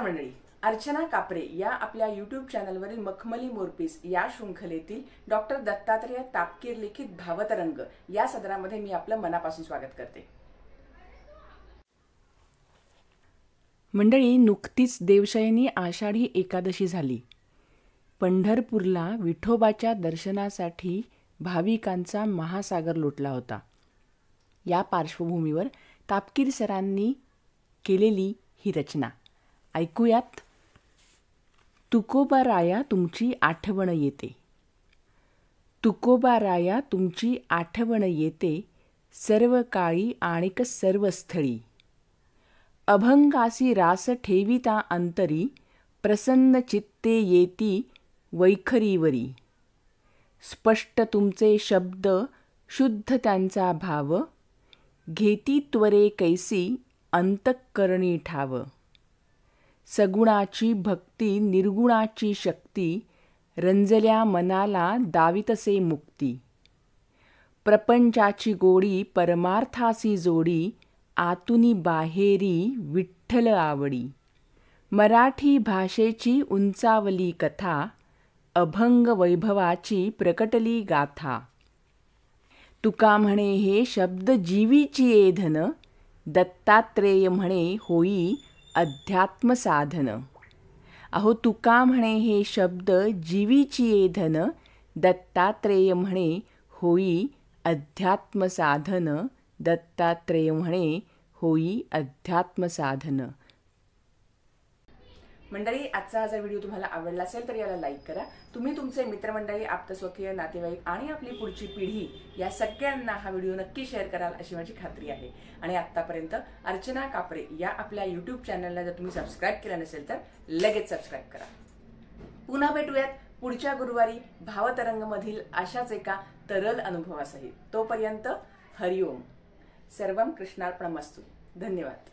मंडळी, अर्चना कापरे या आपल्या YouTube चॅनलवरील मखमली मोरपीस या शृंखलेतील डॉक्टर दत्तात्रेय तापकीर लिखित भावतरंग या सदरामध्ये मी आपलं मनापासून स्वागत करते। मंडळी, नुकतीच देवशयनी आषाढी एकादशी झाली। पंढरपूरला विठोबाच्या दर्शनासाठी भाविकांचा महासागर लोटला होता। या पार्श्वभूमीवर तापकीर सरांनी केलेली ही रचना ऐकूयात। तुकोबा राया तुमची आठवण येते, तुकोबा राया तुमची आठवण येते, सर्व काळी आणिक सर्व स्थळी। अभंगासी रास ठेविता अंतरी, प्रसन्न चित्ते येती वैखरीवरी। स्पष्ट तुमचे शब्द शुद्ध त्यांचा भाव, घेती त्वरे कैसी अंतःकरणी ठाव। सगुणाची भक्ती निर्गुणाची शक्ती, रंजल्या मनाला दावितसे मुक्ती। प्रपंचाची गोडी परमार्थासी जोडी, आतुनी बाहेरी विठ्ठल आवडी। मराठी भाषेची उंचावली कथा, अभंग वैभवाची प्रकटली गाथा। तुका म्हणे हे शब्द जीवीची येधन, दत्तात्रेय म्हणे होई अध्यात्म साधन। अहो तुका म्हणे हे शब्द जीवीची येधन, दत्तात्रेय म्हणे होई अध्यात्म साधन, दत्तात्रेय म्हणे होई अध्यात्म साधन। मंडळी, आजचा हा जर व्हिडिओ तुम्हाला आवडला असेल तर याला लाईक करा। तुम्ही तुमचे मित्रमंडळी, आप्तस्वकीय, नातेवाईक आणि आपली पुढची पिढी या सगळ्यांना हा व्हिडिओ नक्की शेअर कराल अशी माझी खात्री आहे। आणि आतापर्यंत अर्चना कापरे या आपल्या YouTube चॅनलला जर तुम्ही सबस्क्राईब केलं नसेल तर लगेच सबस्क्राईब करा। पुन्हा भेटूयात पुढच्या गुरुवारी भावतरंग मधील अशाच एका तरल अनुभवासहित। तोपर्यंत हरिओम, सर्वम कृष्णार्पणमस्तु। धन्यवाद।